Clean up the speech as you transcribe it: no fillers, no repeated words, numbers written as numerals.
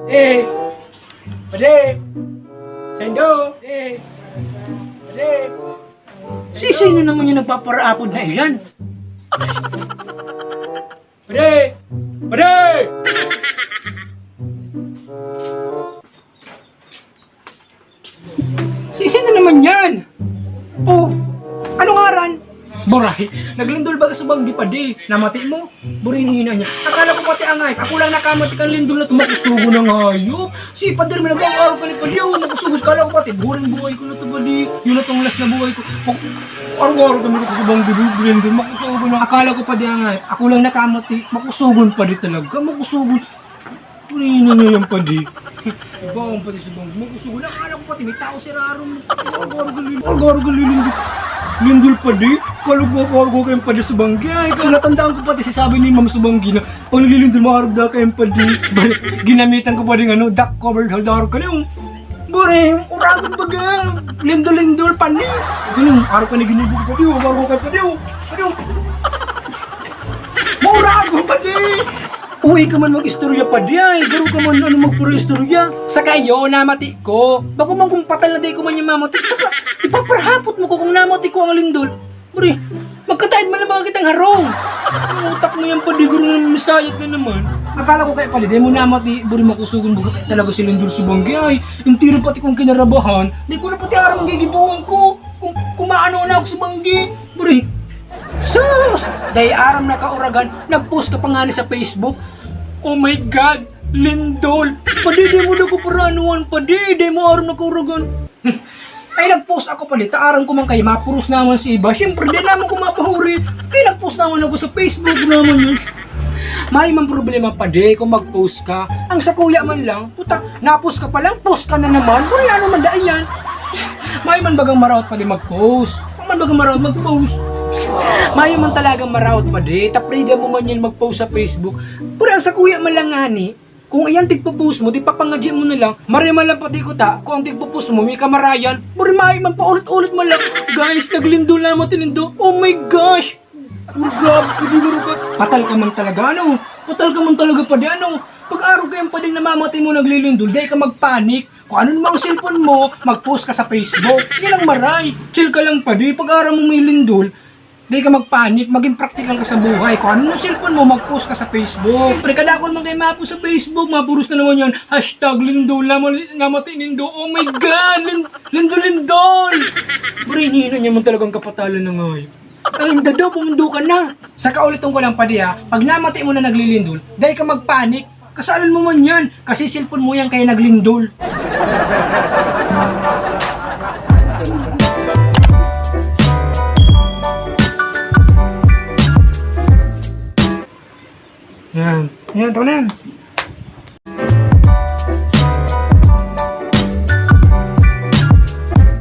Eh, pade. Sendo. Pade. Sino naman yung nagpaparaapod na iyan? Pade. Pade. Sino naman yan? Oh, anong ngaran? Buray, naglindol ba ka sa banggi pa di? Namati mo? Buray hina niya. Akala ko pati angay. Ako lang nakamati kang lindol na tumakusugo ng hayop. Si pader may nag-aaraw ka ni Padi. Makusugo. Kala ko pati. Buring buhay ko na ito Padi. Yun na tong last na buhay ko. Araw-araw kami ko sa banggi lindol. Makusugo na. Akala ko pati angay. Ako lang nakamati. Makusugon Padi talaga. Makusugon. Buray hina niya yung Padi. Iba ang Padi sa banggi. Makusugo na. Akala ko pati. May tao si Rarong. Araw-araw ka lindol. Lindol pa di? Kalugwa ko kayong padi sa banggi. Ay, natandaan ko pati sasabi ni Ma'am sa banggi na pag nililindol maharap da kayong padi. Ginamitan ko pa rin duck covered haldaro ka na yung Bore, uragon ba ga? Lindol-lindol pani. Ganun, araw ka na ginibig pa di. Araw ka pa di. Mauragon pa di. Uwi ka man mag-istorya pa di ay. Garo ka man magpuro-istorya. Sa kayo, namati ko. Bako man kung patal na di ko man yung mamati. Saka, ipaparhapot mo ko kung namati ko ang lindol. Buri, magkataid man lang kitang harong. Ang utak mo yan pa di. Garo ng misayat na naman. Akala ko kayo pala, di mo namati. Buri, makusugon mo talaga si lindol si banggi ay. Yung tiro pati kong kinarabahan. Di ko na pati arang magigibuhan ko. Kung kumaano na ako si banggi. Buri, sus! Dahil aram na kauragan, nag-post ka pa nga sa Facebook. Oh my God! Lindol! Padi, di mo na ko paranuan. Padi, di mo aram na kauragan. Ay, nag-post ako pala. Taaram ko man kayo, mapuros naman si iba. Siyempre, di naman ko mapahuri. Kaya nag-post naman ako sa Facebook naman yun. May mang problema pa di kung mag-post ka. Ang sa kuya man lang, puta, na-post ka pa lang, post ka na naman. Kaya ano man daan yan. May man bagang marawat pa di mag-post. Man bagang marawat mag-post. Mayo man talagang marawat pa di. Taprida mo man yan mag-post sa Facebook. Pero ang sa kuya man lang ngani, kung ayan tigpo-post mo, di papangadya mo na lang. Mariman lang pati ko ta, kung ang tigpo-post mo, may kamarayan. Pero mayo man pa ulit-ulit man lang. Guys, naglindo lang matinindo. Oh my gosh! Oh, grabe, piniguro ka. Patal ka man talaga, ano? Patal ka man talaga pa di, ano? Pag-araw kayong pa din namamatay mo naglilindol, di ka magpanik. Kung ano namang cellphone mo, mag-post ka sa Facebook. Yan ang maray. Chill ka lang pa di. Pag-araw mo may lindol, di ka magpanik, maging practical ka sa buhay. Kung ano yung cellphone mo, mag-post ka sa Facebook. Pre, kadakon man kayo mapo sa Facebook, mapuros na naman yan. Hashtag lindol, namatay nindo. Oh my God, lindol. Pre, hihina niya man talagang kapatalan na ngayon. Ay, hindi daw, pumundo ka na. Sa kaulitan ko lang pa di ha, pag namatay mo na naglilindol, di ka magpanik. Kasalan mo man yan, kasi cellphone mo yan kaya naglindol. Yan, tama na yan.